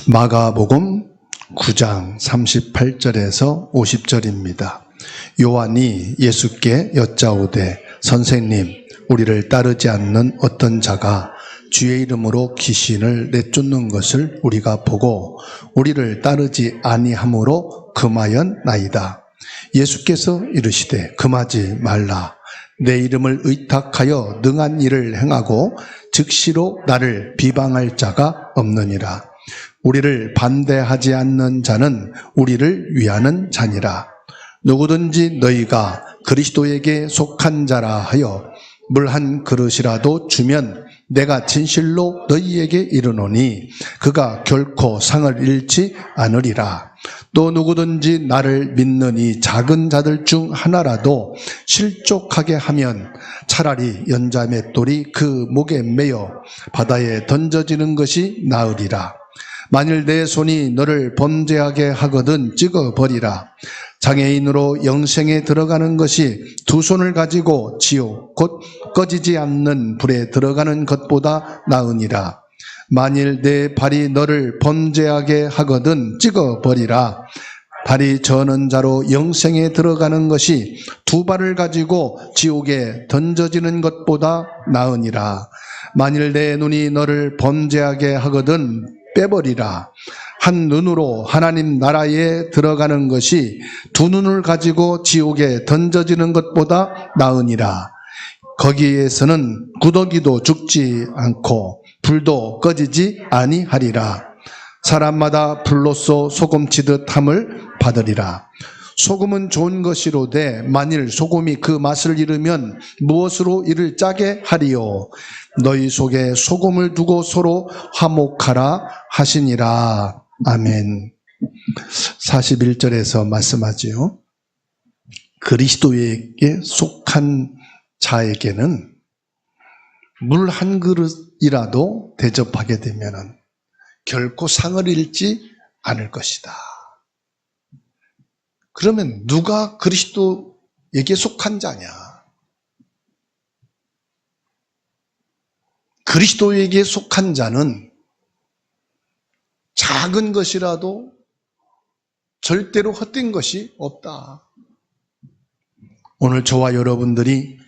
마가복음 9장 38절에서 50절입니다. 요한이 예수께 여짜오되 선생님, 우리를 따르지 않는 어떤 자가 주의 이름으로 귀신을 내쫓는 것을 우리가 보고 우리를 따르지 아니하므로 금하였나이다. 예수께서 이르시되 금하지 말라. 내 이름을 의탁하여 능한 일을 행하고 즉시로 나를 비방할 자가 없느니라. 우리를 반대하지 않는 자는 우리를 위하는 자니라. 누구든지 너희가 그리스도에게 속한 자라 하여 물 한 그릇이라도 주면 내가 진실로 너희에게 이르노니 그가 결코 상을 잃지 않으리라. 또 누구든지 나를 믿는 이 작은 자들 중 하나라도 실족하게 하면 차라리 연자 맷돌이 그 목에 매여 바다에 던져지는 것이 나으리라. 만일 내 손이 너를 범죄하게 하거든 찍어버리라. 장애인으로 영생에 들어가는 것이 두 손을 가지고 지옥 곧 꺼지지 않는 불에 들어가는 것보다 나으니라. 만일 내 발이 너를 범죄하게 하거든 찍어버리라. 발이 저는 자로 영생에 들어가는 것이 두 발을 가지고 지옥에 던져지는 것보다 나으니라. 만일 내 눈이 너를 범죄하게 하거든 빼버리라. 한 눈으로 하나님 나라에 들어가는 것이 두 눈을 가지고 지옥에 던져지는 것보다 나으니라. 거기에서는 구더기도 죽지 않고 불도 꺼지지 아니하리라. 사람마다 불로써 소금치듯 함을 받으리라. 소금은 좋은 것이로되 만일 소금이 그 맛을 잃으면 무엇으로 이를 짜게 하리요. 너희 속에 소금을 두고 서로 화목하라 하시니라. 아멘. 41절에서 말씀하지요. 그리스도에게 속한 자에게는 물 한 그릇이라도 대접하게 되면 결코 상을 잃지 않을 것이다. 그러면 누가 그리스도에게 속한 자냐? 그리스도에게 속한 자는 작은 것이라도 절대로 헛된 것이 없다. 오늘 저와 여러분들이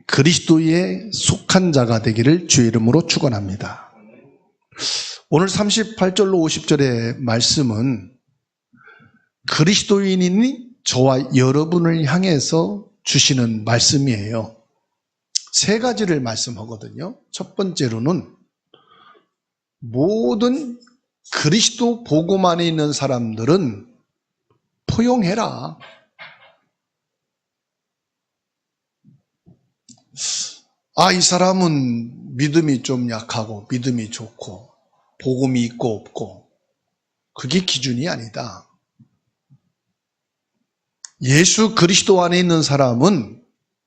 그리스도에 속한 자가 되기를 주의 이름으로 축원합니다. 오늘 38절로 50절의 말씀은 그리스도인이 저와 여러분을 향해서 주시는 말씀이에요. 세 가지를 말씀하거든요. 첫 번째로는 모든 그리스도 복음 안에 있는 사람들은 포용해라. 이 사람은 믿음이 좀 약하고 믿음이 좋고 복음이 있고 없고 그게 기준이 아니다. 예수 그리스도 안에 있는 사람은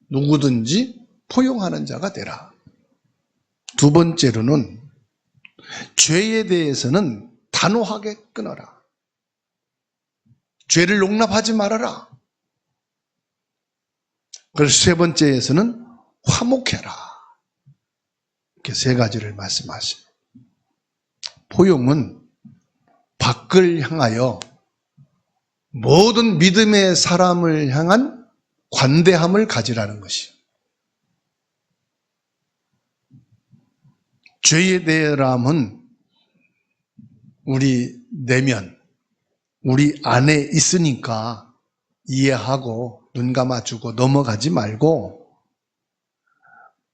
누구든지 포용하는 자가 되라. 두 번째로는 죄에 대해서는 단호하게 끊어라. 죄를 용납하지 말아라. 그래서 세 번째에서는 화목해라. 이렇게 세 가지를 말씀하시죠. 포용은 밖을 향하여 모든 믿음의 사람을 향한 관대함을 가지라는 것이요. 죄에 대함은 우리 내면, 우리 안에 있으니까 이해하고 눈 감아주고 넘어가지 말고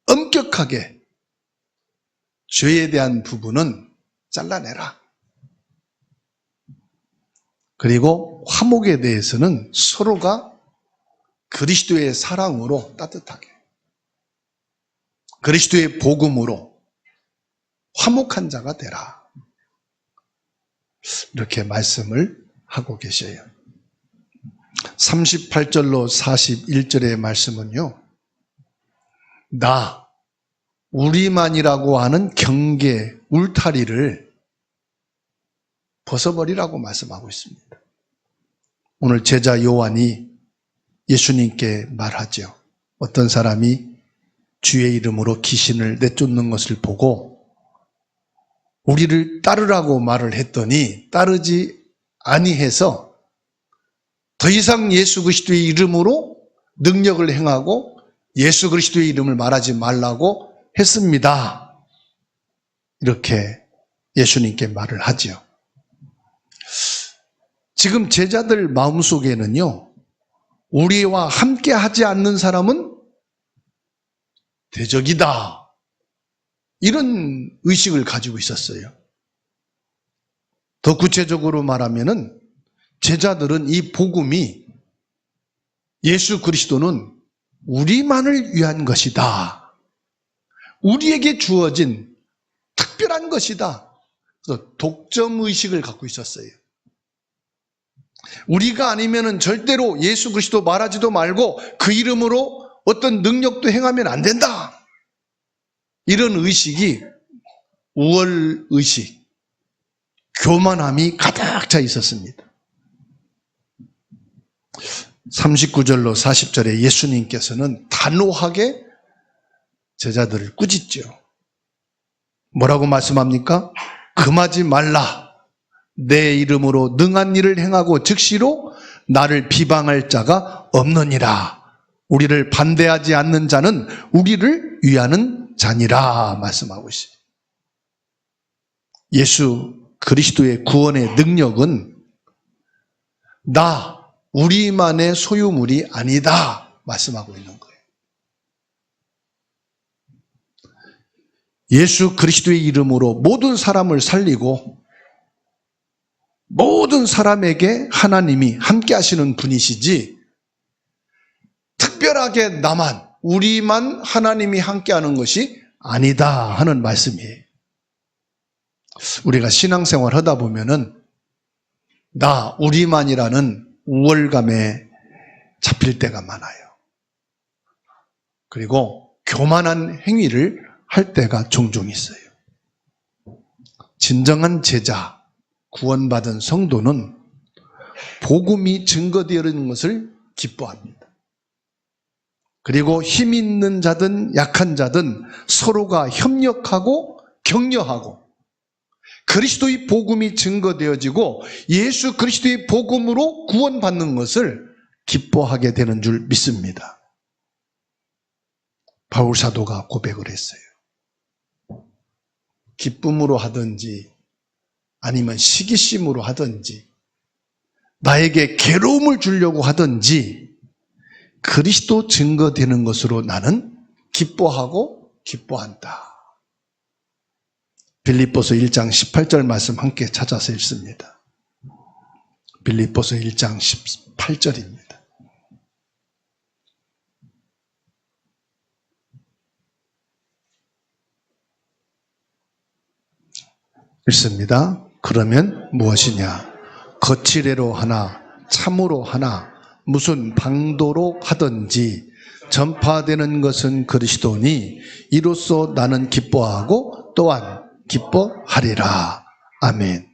엄격하게 죄에 대한 부분은 잘라내라. 그리고 화목에 대해서는 서로가 그리스도의 사랑으로 따뜻하게, 그리스도의 복음으로 화목한 자가 되라. 이렇게 말씀을 하고 계셔요. 38절로 41절의 말씀은요, 우리만이라고 하는 경계, 울타리를 벗어버리라고 말씀하고 있습니다. 오늘 제자 요한이 예수님께 말하죠. 어떤 사람이 주의 이름으로 귀신을 내쫓는 것을 보고 우리를 따르라고 말을 했더니 따르지 아니해서 더 이상 예수 그리스도의 이름으로 능력을 행하고 예수 그리스도의 이름을 말하지 말라고 했습니다. 이렇게 예수님께 말을 하지요. 지금 제자들 마음속에는요, 우리와 함께 하지 않는 사람은 대적이다, 이런 의식을 가지고 있었어요. 더 구체적으로 말하면은 제자들은 이 복음이 예수 그리스도는 우리만을 위한 것이다, 우리에게 주어진 특별한 것이다, 그래서 독점의식을 갖고 있었어요. 우리가 아니면은 절대로 예수 그리스도 말하지도 말고 그 이름으로 어떤 능력도 행하면 안 된다, 이런 의식이 우월의식, 교만함이 가득 차 있었습니다. 39절로 40절에 예수님께서는 단호하게 제자들을 꾸짖죠. 뭐라고 말씀합니까? 금하지 말라. 내 이름으로 능한 일을 행하고 즉시로 나를 비방할 자가 없느니라. 우리를 반대하지 않는 자는 우리를 위하는 자니라 말씀하고 있어요. 예수 그리스도의 구원의 능력은 우리만의 소유물이 아니다 말씀하고 있는 거예요. 예수 그리스도의 이름으로 모든 사람을 살리고 모든 사람에게 하나님이 함께 하시는 분이시지, 특별하게 우리만 하나님이 함께 하는 것이 아니다 하는 말씀이에요. 우리가 신앙생활 하다 보면은 우리만이라는 우월감에 잡힐 때가 많아요. 그리고 교만한 행위를 할 때가 종종 있어요. 진정한 제자, 구원받은 성도는 복음이 증거되는 것을 기뻐합니다. 그리고 힘 있는 자든 약한 자든 서로가 협력하고 격려하고 그리스도의 복음이 증거되어지고 예수 그리스도의 복음으로 구원받는 것을 기뻐하게 되는 줄 믿습니다. 바울 사도가 고백을 했어요. 기쁨으로 하든지 아니면 시기심으로 하든지 나에게 괴로움을 주려고 하든지 그리스도 증거되는 것으로 나는 기뻐하고 기뻐한다. 빌립보서 1장 18절 말씀 함께 찾아서 읽습니다. 빌립보서 1장 18절입니다. 읽습니다. 그러면 무엇이냐? 거칠애로 하나 참으로 하나 무슨 방도로 하든지 전파되는 것은 그리스도니 이로써 나는 기뻐하고 또한 기뻐하리라. 아멘.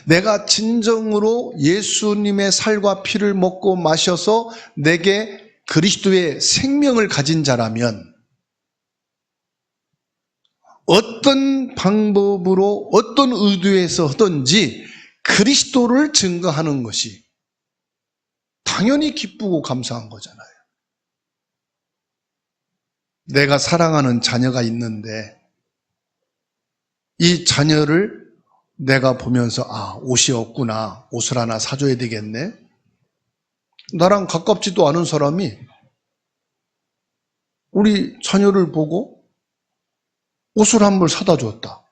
내가 진정으로 예수님의 살과 피를 먹고 마셔서 내게 그리스도의 생명을 가진 자라면 어떤 방법으로 어떤 의도에서 하든지 그리스도를 증거하는 것이 당연히 기쁘고 감사한 거잖아요. 내가 사랑하는 자녀가 있는데 이 자녀를 내가 보면서 옷이 없구나, 옷을 하나 사줘야 되겠네. 나랑 가깝지도 않은 사람이 우리 자녀를 보고 옷을 한 벌 사다 줬다.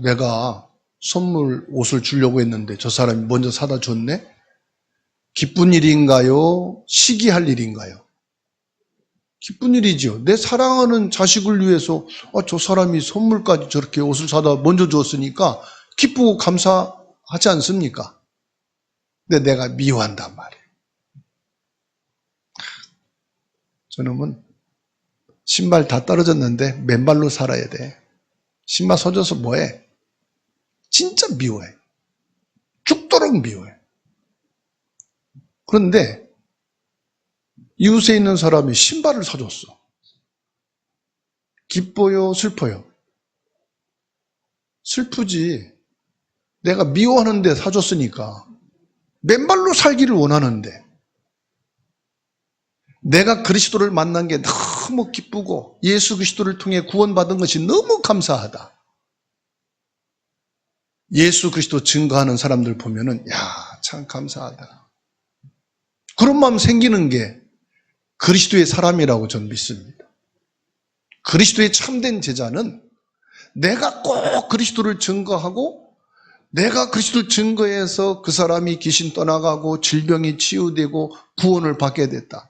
내가 옷을 주려고 했는데 저 사람이 먼저 사다 줬네? 기쁜 일인가요? 시기할 일인가요? 기쁜 일이죠. 내 사랑하는 자식을 위해서 저 사람이 선물까지 저렇게 옷을 사다 먼저 줬으니까 기쁘고 감사하지 않습니까? 근데 내가 미워한단 말이에요. 저놈은 신발 다 떨어졌는데 맨발로 살아야 돼. 신발 서져서 뭐해? 진짜 미워해. 죽도록 미워해. 그런데 이웃에 있는 사람이 신발을 사줬어. 기뻐요, 슬퍼요? 슬프지. 내가 미워하는데 사줬으니까. 맨발로 살기를 원하는데. 내가 그리스도를 만난 게 너무 기쁘고 예수 그리스도를 통해 구원받은 것이 너무 감사하다. 예수 그리스도 증거하는 사람들 보면은 참 감사하다. 그런 마음 생기는 게 그리스도의 사람이라고 저는 믿습니다. 그리스도의 참된 제자는 내가 꼭 그리스도를 증거하고 내가 그리스도를 증거해서 그 사람이 귀신 떠나가고 질병이 치유되고 구원을 받게 됐다.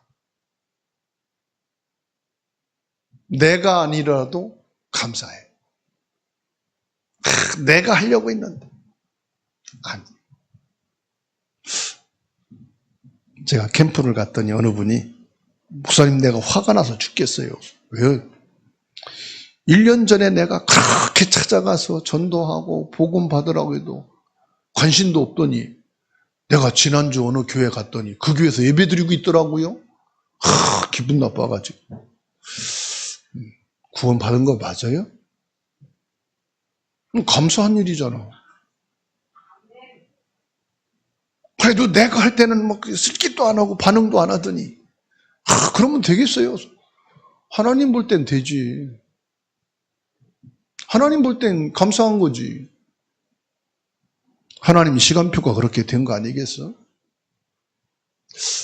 내가 아니라도 감사해. 내가 하려고 했는데. 아니. 제가 캠프를 갔더니 어느 분이 목사님 내가 화가 나서 죽겠어요. 왜요? 1년 전에 내가 그렇게 찾아가서 전도하고 복음 받으라고 해도 관심도 없더니 내가 지난주 어느 교회 갔더니 그 교회에서 예배 드리고 있더라고요. 기분 나빠가지고. 구원 받은 거 맞아요? 감사한 일이잖아. 그래도 내가 할 때는 막 슬기도 안 하고 반응도 안 하더니 그러면 되겠어요? 하나님 볼 땐 되지. 하나님 볼 땐 감사한 거지. 하나님 시간표가 그렇게 된 거 아니겠어?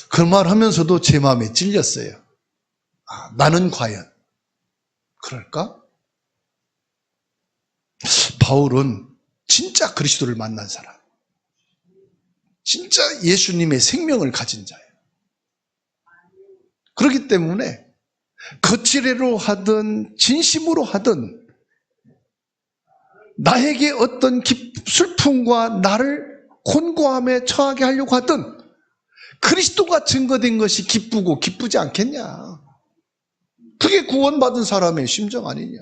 그 말 하면서도 제 마음에 찔렸어요. 나는 과연 그럴까? 바울은 진짜 그리스도를 만난 사람. 진짜 예수님의 생명을 가진 자예요. 그렇기 때문에 거칠애로 하든 진심으로 하든 나에게 어떤 슬픔과 나를 곤고함에 처하게 하려고 하든 그리스도가 증거된 것이 기쁘고 기쁘지 않겠냐. 그게 구원받은 사람의 심정 아니냐.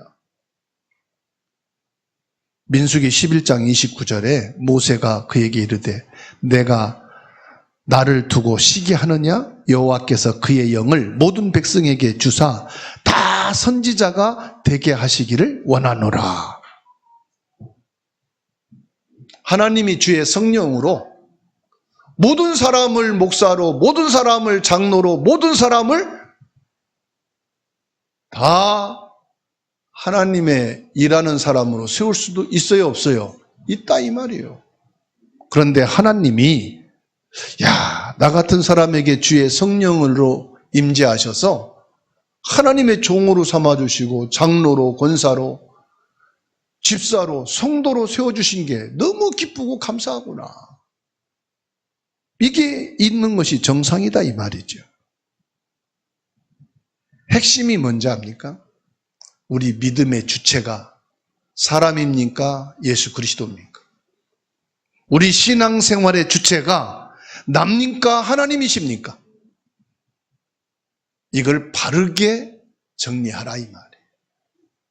민수기 11장 29절에 모세가 그에게 이르되 내가 나를 두고 시기하느냐? 여호와께서 그의 영을 모든 백성에게 주사 다 선지자가 되게 하시기를 원하노라. 하나님이 주의 성령으로 모든 사람을 목사로, 모든 사람을 장로로, 모든 사람을 다 하나님의 일하는 사람으로 세울 수도 있어요, 없어요? 있다 이 말이에요. 그런데 하나님이 나 같은 사람에게 주의 성령으로 임재하셔서 하나님의 종으로 삼아주시고 장로로, 권사로, 집사로, 성도로 세워주신 게 너무 기쁘고 감사하구나. 이게 있는 것이 정상이다 이 말이죠. 핵심이 뭔지 압니까? 우리 믿음의 주체가 사람입니까? 예수 그리스도입니까? 우리 신앙생활의 주체가 남입니까? 하나님이십니까? 이걸 바르게 정리하라 이 말이에요.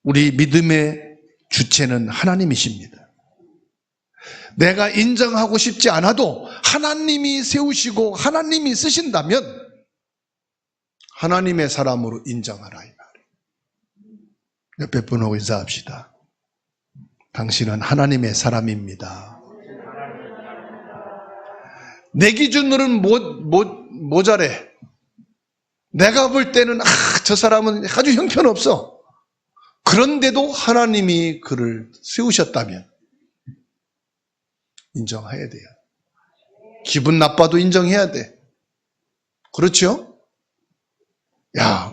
우리 믿음의 주체는 하나님이십니다. 내가 인정하고 싶지 않아도 하나님이 세우시고 하나님이 쓰신다면 하나님의 사람으로 인정하라 이 말이에요. 옆에 분하고 인사합시다. 당신은 하나님의 사람입니다. 내 기준으로는 모자래. 내가 볼 때는 저 사람은 아주 형편없어. 그런데도 하나님이 그를 세우셨다면 인정해야 돼요. 기분 나빠도 인정해야 돼. 그렇죠?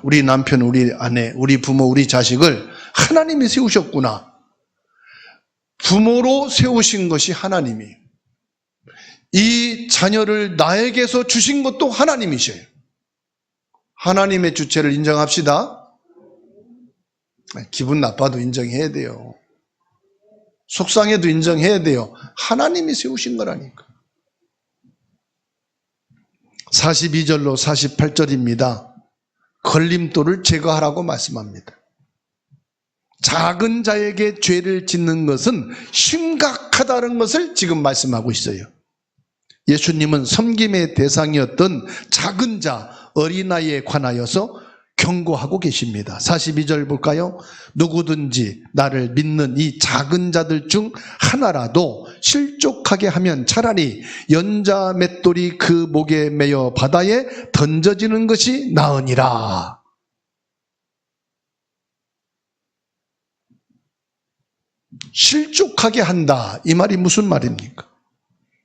우리 남편, 우리 아내, 우리 부모, 우리 자식을 하나님이 세우셨구나. 부모로 세우신 것이 하나님이. 이 자녀를 나에게서 주신 것도 하나님이셔요. 하나님의 주체를 인정합시다. 기분 나빠도 인정해야 돼요. 속상해도 인정해야 돼요. 하나님이 세우신 거라니까. 42절로 48절입니다. 걸림돌을 제거하라고 말씀합니다. 작은 자에게 죄를 짓는 것은 심각하다는 것을 지금 말씀하고 있어요. 예수님은 섬김의 대상이었던 작은 자, 어린아이에 관하여서 경고하고 계십니다. 42절 볼까요? 누구든지 나를 믿는 이 작은 자들 중 하나라도 실족하게 하면 차라리 연자 맷돌이 그 목에 매여 바다에 던져지는 것이 나으니라. 실족하게 한다. 이 말이 무슨 말입니까?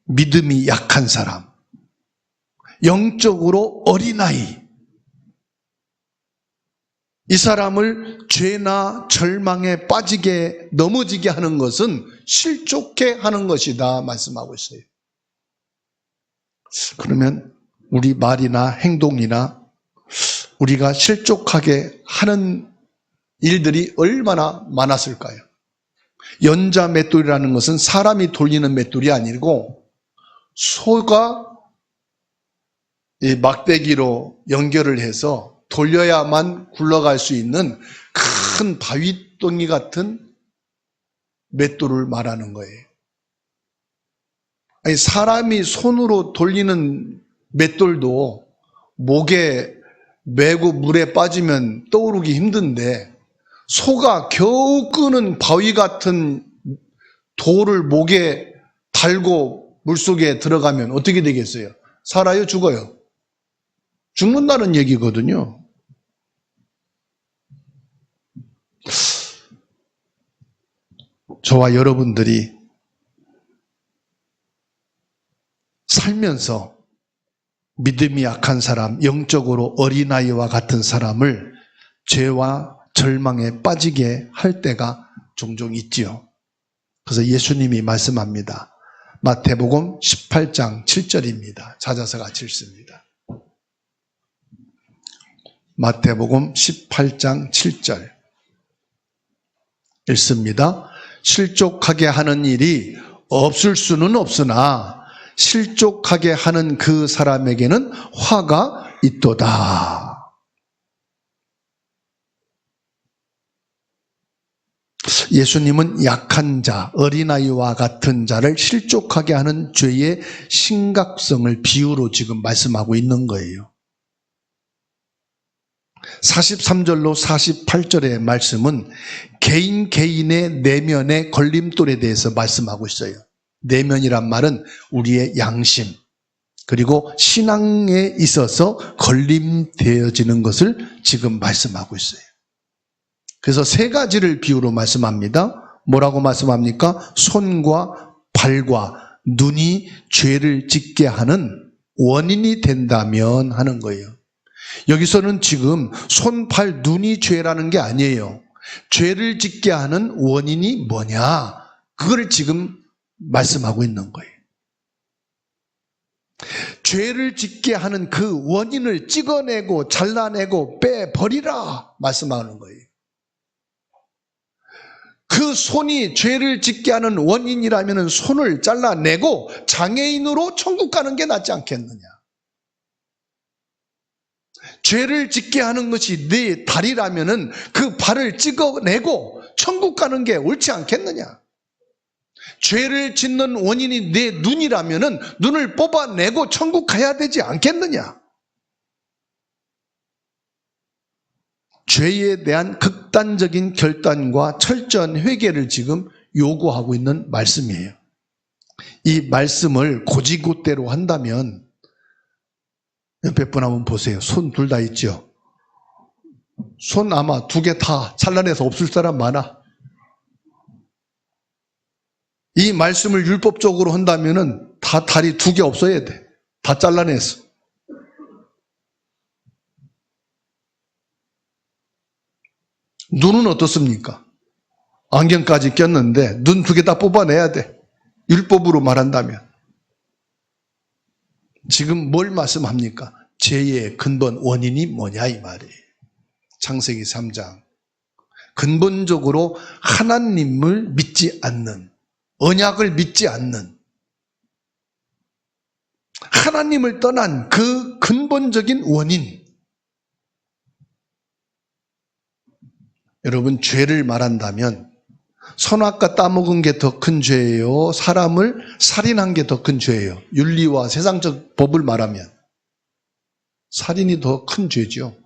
믿음이 약한 사람, 영적으로 어린아이, 이 사람을 죄나 절망에 빠지게 넘어지게 하는 것은 실족해 하는 것이다 말씀하고 있어요. 그러면 우리 말이나 행동이나 우리가 실족하게 하는 일들이 얼마나 많았을까요? 연자 맷돌이라는 것은 사람이 돌리는 맷돌이 아니고 소가 이 막대기로 연결을 해서 돌려야만 굴러갈 수 있는 큰 바위덩이 같은 맷돌을 말하는 거예요. 아니, 사람이 손으로 돌리는 맷돌도 목에 매고 물에 빠지면 떠오르기 힘든데 소가 겨우 끄는 바위 같은 돌을 목에 달고 물속에 들어가면 어떻게 되겠어요? 살아요? 죽어요? 죽는다는 얘기거든요. 저와 여러분들이 살면서 믿음이 약한 사람, 영적으로 어린아이와 같은 사람을 죄와 절망에 빠지게 할 때가 종종 있지요. 그래서 예수님이 말씀합니다. 마태복음 18장 7절입니다. 찾아서 같이 읽습니다. 마태복음 18장 7절 읽습니다. 실족하게 하는 일이 없을 수는 없으나 실족하게 하는 그 사람에게는 화가 있도다. 예수님은 약한 자, 어린아이와 같은 자를 실족하게 하는 죄의 심각성을 비유로 지금 말씀하고 있는 거예요. 43절로 48절의 말씀은 개인의 내면의 걸림돌에 대해서 말씀하고 있어요. 내면이란 말은 우리의 양심, 그리고 신앙에 있어서 걸림되어지는 것을 지금 말씀하고 있어요. 그래서 세 가지를 비유로 말씀합니다. 뭐라고 말씀합니까? 손과 발과 눈이 죄를 짓게 하는 원인이 된다면 하는 거예요. 여기서는 지금 손, 발, 눈이 죄라는 게 아니에요. 죄를 짓게 하는 원인이 뭐냐? 그걸 지금 말씀하고 있는 거예요. 죄를 짓게 하는 그 원인을 찍어내고 잘라내고 빼버리라 말씀하는 거예요. 그 손이 죄를 짓게 하는 원인이라면 손을 잘라내고 장애인으로 천국 가는 게 낫지 않겠느냐? 죄를 짓게 하는 것이 네 다리라면 그 발을 찍어내고 천국 가는 게 옳지 않겠느냐? 죄를 짓는 원인이 내 눈이라면 눈을 뽑아내고 천국 가야 되지 않겠느냐? 죄에 대한 극단적인 결단과 철저한 회개를 지금 요구하고 있는 말씀이에요. 이 말씀을 고지고대로 한다면 옆에 분 한번 보세요. 손 둘 다 있죠? 손 아마 두 개 다 잘라내서 없을 사람 많아. 이 말씀을 율법적으로 한다면은 다 다리 두 개 없어야 돼. 다 잘라내서. 눈은 어떻습니까? 안경까지 꼈는데 눈 두 개 다 뽑아내야 돼. 율법으로 말한다면. 지금 뭘 말씀합니까? 죄의 근본 원인이 뭐냐 이 말이에요. 창세기 3장. 근본적으로 하나님을 믿지 않는, 언약을 믿지 않는, 하나님을 떠난 그 근본적인 원인. 여러분, 죄를 말한다면 선악과 따먹은 게 더 큰 죄예요? 사람을 살인한 게 더 큰 죄예요? 윤리와 세상적 법을 말하면 살인이 더 큰 죄죠.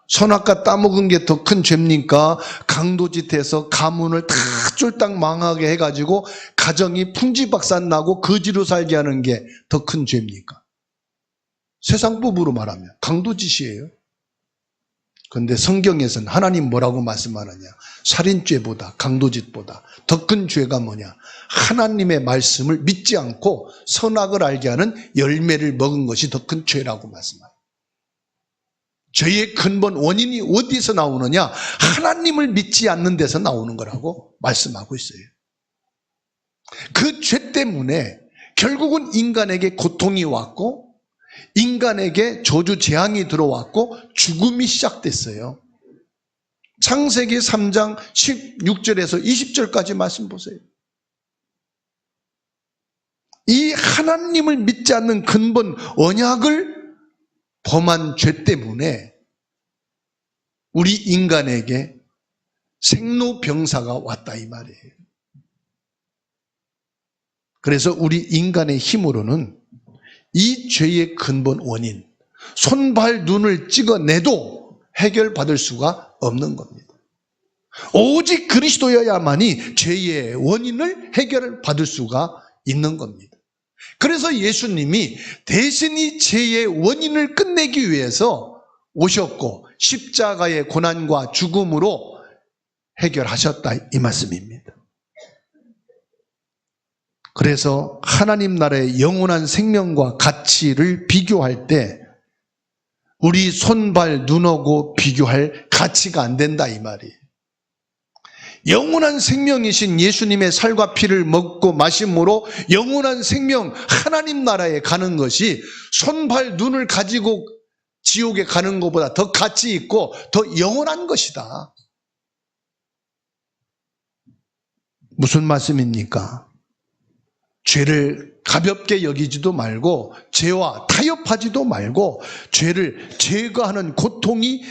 선악과 따먹은 게 더 큰 죄입니까? 강도짓해서 가문을 다 쫄딱 망하게 해가지고 가정이 풍지박산나고 거지로 살게 하는 게 더 큰 죄입니까? 세상법으로 말하면 강도짓이에요. 그런데 성경에서는 하나님 뭐라고 말씀하느냐? 살인죄보다, 강도짓보다 더 큰 죄가 뭐냐? 하나님의 말씀을 믿지 않고 선악을 알게 하는 열매를 먹은 것이 더 큰 죄라고 말씀합니다. 죄의 근본 원인이 어디서 나오느냐? 하나님을 믿지 않는 데서 나오는 거라고 말씀하고 있어요. 그 죄 때문에 결국은 인간에게 고통이 왔고 인간에게 저주 재앙이 들어왔고 죽음이 시작됐어요. 창세기 3장 16절에서 20절까지 말씀 보세요. 이 하나님을 믿지 않는 근본 언약을 범한 죄 때문에 우리 인간에게 생로병사가 왔다 이 말이에요. 그래서 우리 인간의 힘으로는 이 죄의 근본 원인, 손발 눈을 찍어내도 해결받을 수가 없는 겁니다. 오직 그리스도여야만이 죄의 원인을 해결받을 수가 있는 겁니다. 그래서 예수님이 대신이 죄의 원인을 끝내기 위해서 오셨고 십자가의 고난과 죽음으로 해결하셨다 이 말씀입니다. 그래서 하나님 나라의 영원한 생명과 가치를 비교할 때 우리 손발 눈하고 비교할 가치가 안 된다 이 말이에요. 영원한 생명이신 예수님의 살과 피를 먹고 마심으로 영원한 생명 하나님 나라에 가는 것이 손발 눈을 가지고 지옥에 가는 것보다 더 가치 있고 더 영원한 것이다. 무슨 말씀입니까? 죄를 가볍게 여기지도 말고 죄와 타협하지도 말고 죄를 제거하는 고통이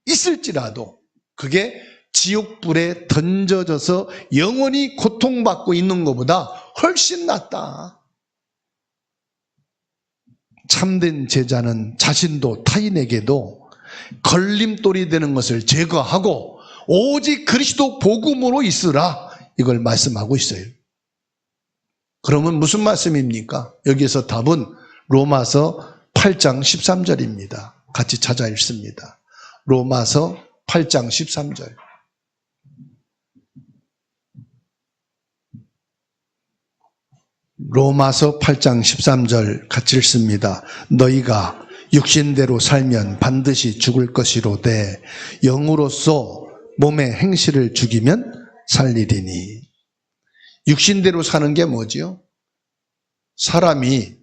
있을지라도 그게 지옥불에 던져져서 영원히 고통받고 있는 것보다 훨씬 낫다. 참된 제자는 자신도 타인에게도 걸림돌이 되는 것을 제거하고 오직 그리스도 복음으로 있으라 이걸 말씀하고 있어요. 그러면 무슨 말씀입니까? 여기에서 답은 로마서 8장 13절입니다. 같이 찾아 읽습니다. 로마서 8장 13절. 로마서 8장 13절 같이 읽습니다. 너희가 육신대로 살면 반드시 죽을 것이로되 영으로서 몸의 행실을 죽이면 살리리니. 육신대로 사는 게 뭐지요? 사람이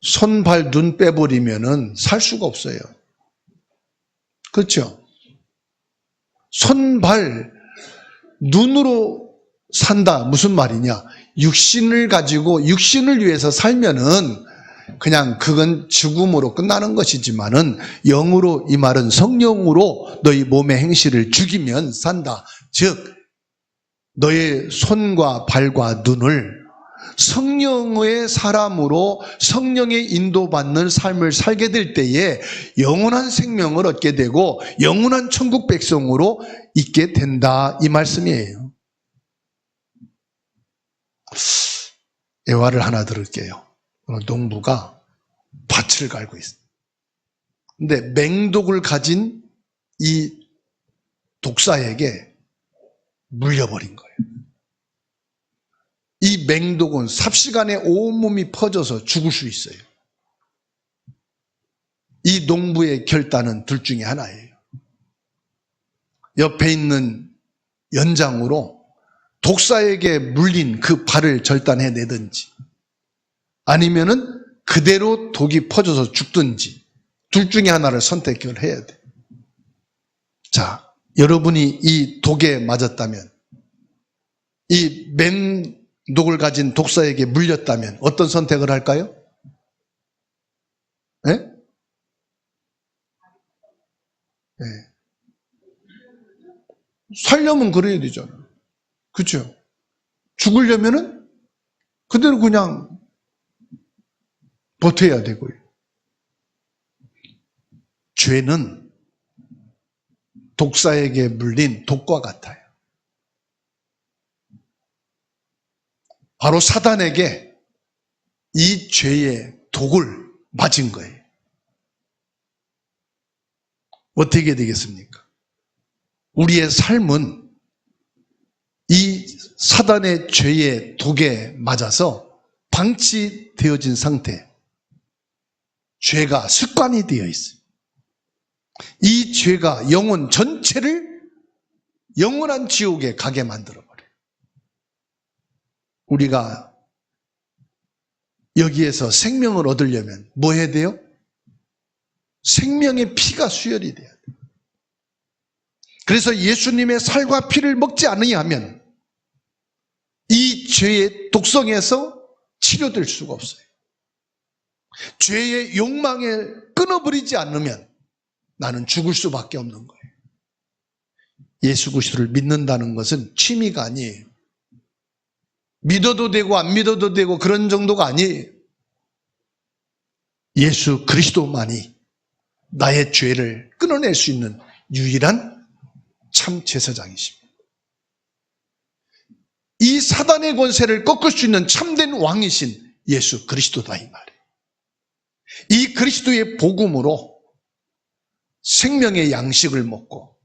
손, 발, 눈 빼버리면은 살 수가 없어요. 그렇죠? 손, 발, 눈으로 산다. 무슨 말이냐? 육신을 가지고 육신을 위해서 살면은 그냥 그건 죽음으로 끝나는 것이지만은 영으로 이 말은 성령으로 너희 몸의 행실을 죽이면 산다. 즉 너의 손과 발과 눈을 성령의 사람으로 성령의 인도받는 삶을 살게 될 때에 영원한 생명을 얻게 되고 영원한 천국 백성으로 있게 된다 이 말씀이에요. 예화를 하나 들을게요. 농부가 밭을 갈고 있어요. 근데 맹독을 가진 이 독사에게 물려버린 거예요. 이 맹독은 삽시간에 온몸이 퍼져서 죽을 수 있어요. 이 농부의 결단은 둘 중에 하나예요. 옆에 있는 연장으로 독사에게 물린 그 발을 절단해내든지 아니면은 그대로 독이 퍼져서 죽든지 둘 중에 하나를 선택을 해야 돼. 자, 여러분이 이 독에 맞았다면 이 맹독을 가진 독사에게 물렸다면 어떤 선택을 할까요? 네? 네. 살려면 그래야 되잖아. 그렇죠? 죽으려면은 그대로 그냥 버텨야 되고요. 죄는 독사에게 물린 독과 같아요. 바로 사단에게 이 죄의 독을 맞은 거예요. 어떻게 되겠습니까? 우리의 삶은 이 사단의 죄의 독에 맞아서 방치되어진 상태, 죄가 습관이 되어 있어요. 이 죄가 영혼 전체를 영원한 지옥에 가게 만들어버려요. 우리가 여기에서 생명을 얻으려면 뭐 해야 돼요? 생명의 피가 수혈이 돼야 돼요. 그래서 예수님의 살과 피를 먹지 않으면 이 죄의 독성에서 치료될 수가 없어요. 죄의 욕망에 끊어버리지 않으면 나는 죽을 수밖에 없는 거예요. 예수 그리스도를 믿는다는 것은 취미가 아니에요. 믿어도 되고 안 믿어도 되고 그런 정도가 아니에요. 예수 그리스도만이 나의 죄를 끊어낼 수 있는 유일한 참 제사장이십니다. 이 사단의 권세를 꺾을 수 있는 참된 왕이신 예수 그리스도다 이 말이에요. 이 그리스도의 복음으로 생명의 양식을 먹고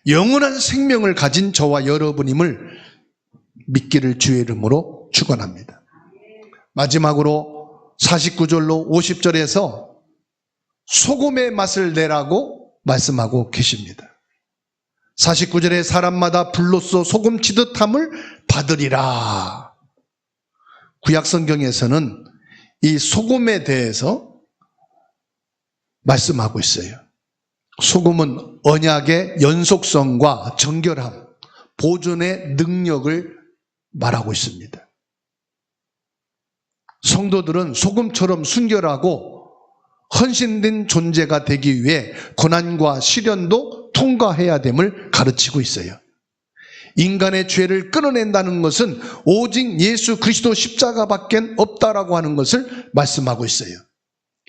영원한 생명을 가진 저와 여러분임을 믿기를 주의 이름으로 축원합니다. 마지막으로 49절로 50절에서 소금의 맛을 내라고 말씀하고 계십니다. 49절에 사람마다 불로써 소금 치듯함을 받으리라. 구약성경에서는 이 소금에 대해서 말씀하고 있어요. 소금은 언약의 연속성과 정결함, 보존의 능력을 말하고 있습니다. 성도들은 소금처럼 순결하고 헌신된 존재가 되기 위해 고난과 시련도 통과해야 됨을 가르치고 있어요. 인간의 죄를 끊어낸다는 것은 오직 예수 그리스도 십자가밖에 없다라고 하는 것을 말씀하고 있어요.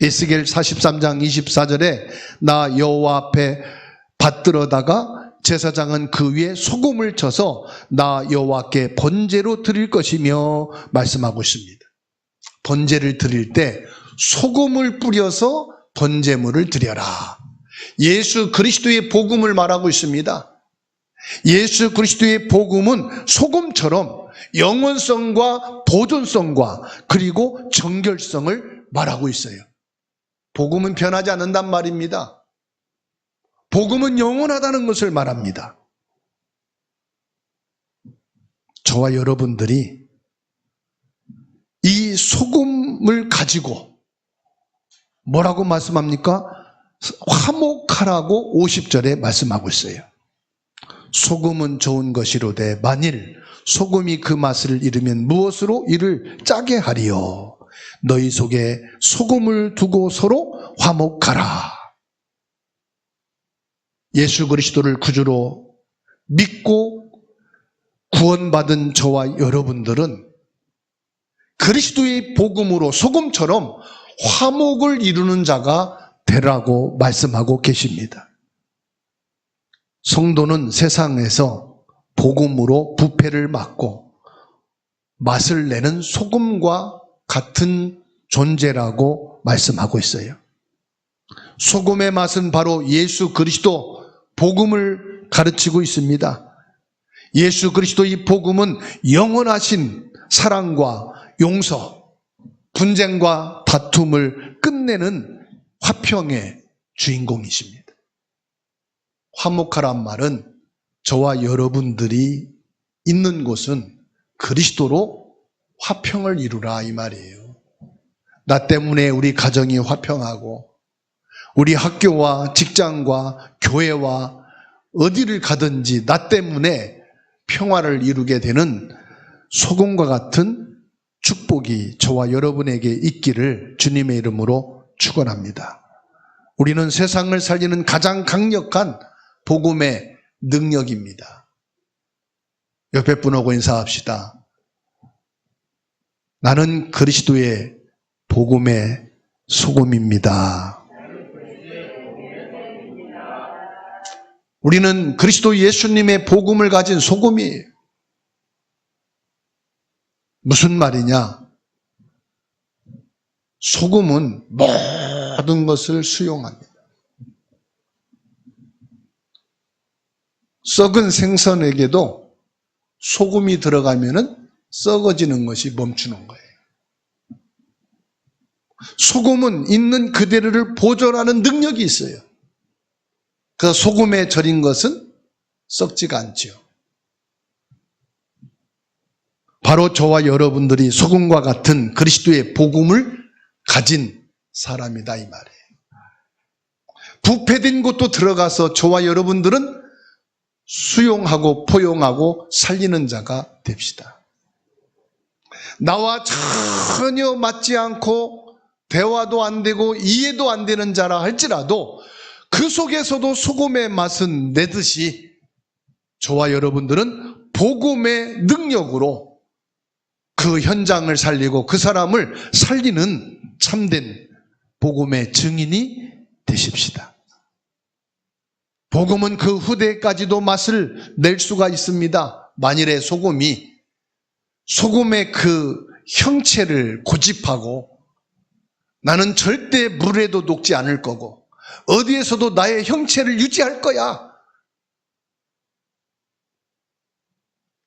에스겔 43장 24절에 나 여호와 앞에 받들어다가 제사장은 그 위에 소금을 쳐서 나 여호와께 번제로 드릴 것이며 말씀하고 있습니다. 번제를 드릴 때 소금을 뿌려서 번제물을 드려라. 예수 그리스도의 복음을 말하고 있습니다. 예수 그리스도의 복음은 소금처럼 영원성과 보존성과 그리고 정결성을 말하고 있어요. 복음은 변하지 않는단 말입니다. 복음은 영원하다는 것을 말합니다. 저와 여러분들이 이 소금을 가지고 뭐라고 말씀합니까? 화목하라고 50절에 말씀하고 있어요. 소금은 좋은 것이로되 만일 소금이 그 맛을 잃으면 무엇으로 이를 짜게 하리요? 너희 속에 소금을 두고 서로 화목하라. 예수 그리스도를 구주로 믿고 구원받은 저와 여러분들은 그리스도의 복음으로 소금처럼 화목을 이루는 자가 되라고 말씀하고 계십니다. 성도는 세상에서 복음으로 부패를 막고 맛을 내는 소금과 같은 존재라고 말씀하고 있어요. 소금의 맛은 바로 예수 그리스도 복음을 가르치고 있습니다. 예수 그리스도의 복음은 영원하신 사랑과 용서, 분쟁과 다툼을 끝내는 화평의 주인공이십니다. 화목하란 말은 저와 여러분들이 있는 곳은 그리스도로 화평을 이루라 이 말이에요. 나 때문에 우리 가정이 화평하고 우리 학교와 직장과 교회와 어디를 가든지 나 때문에 평화를 이루게 되는 소금과 같은 축복이 저와 여러분에게 있기를 주님의 이름으로 축원합니다. 우리는 세상을 살리는 가장 강력한 복음의 능력입니다. 옆에 분하고 인사합시다. 나는 그리스도의 복음의 소금입니다. 우리는 그리스도 예수님의 복음을 가진 소금이에요. 무슨 말이냐? 소금은 모든 것을 수용합니다. 썩은 생선에게도 소금이 들어가면은 썩어지는 것이 멈추는 거예요. 소금은 있는 그대로를 보존하는 능력이 있어요. 그 소금에 절인 것은 썩지가 않죠. 바로 저와 여러분들이 소금과 같은 그리스도의 복음을 가진 사람이다 이 말이에요. 부패된 곳도 들어가서 저와 여러분들은 수용하고 포용하고 살리는 자가 됩시다. 나와 전혀 맞지 않고 대화도 안 되고 이해도 안 되는 자라 할지라도 그 속에서도 소금의 맛은 내듯이 저와 여러분들은 복음의 능력으로 그 현장을 살리고 그 사람을 살리는 참된 복음의 증인이 되십시다. 복음은 그 후대까지도 맛을 낼 수가 있습니다. 만일에 소금의 그 형체를 고집하고 나는 절대 물에도 녹지 않을 거고 어디에서도 나의 형체를 유지할 거야.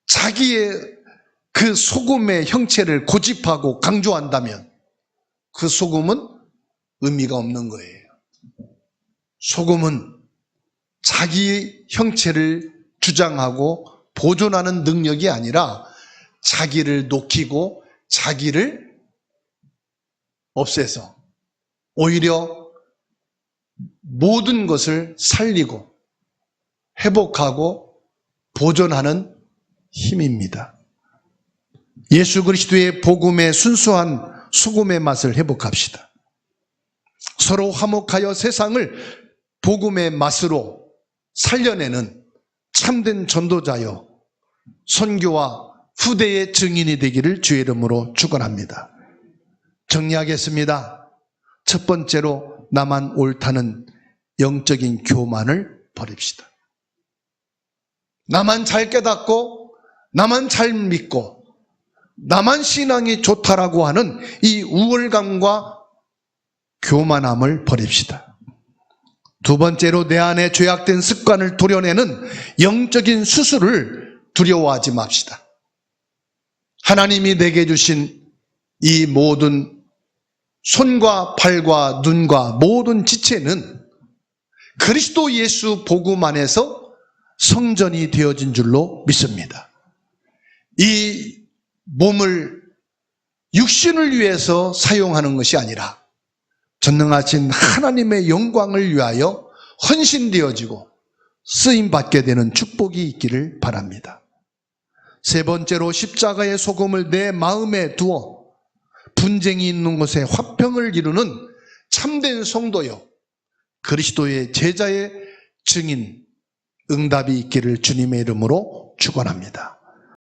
자기의 그 소금의 형체를 고집하고 강조한다면 그 소금은 의미가 없는 거예요. 소금은 자기 형체를 주장하고 보존하는 능력이 아니라 자기를 녹이고 자기를 없애서 오히려 모든 것을 살리고 회복하고 보존하는 힘입니다. 예수 그리스도의 복음의 순수한 소금의 맛을 회복합시다. 서로 화목하여 세상을 복음의 맛으로 살려내는 참된 전도자여 선교와 후대의 증인이 되기를 주의 이름으로 축원합니다. 정리하겠습니다. 첫 번째로 나만 옳다는 영적인 교만을 버립시다. 나만 잘 깨닫고 나만 잘 믿고 나만 신앙이 좋다라고 하는 이 우월감과 교만함을 버립시다. 두 번째로 내 안에 죄악된 습관을 도려내는 영적인 수술을 두려워하지 맙시다. 하나님이 내게 주신 이 모든 손과 발과 눈과 모든 지체는 그리스도 예수 복음 안에서 성전이 되어진 줄로 믿습니다. 이 몸을 육신을 위해서 사용하는 것이 아니라 전능하신 하나님의 영광을 위하여 헌신되어지고 쓰임받게 되는 축복이 있기를 바랍니다. 세 번째로 십자가의 소금을 내 마음에 두어 분쟁이 있는 곳에 화평을 이루는 참된 성도여 그리스도의 제자의 증인 응답이 있기를 주님의 이름으로 축원합니다.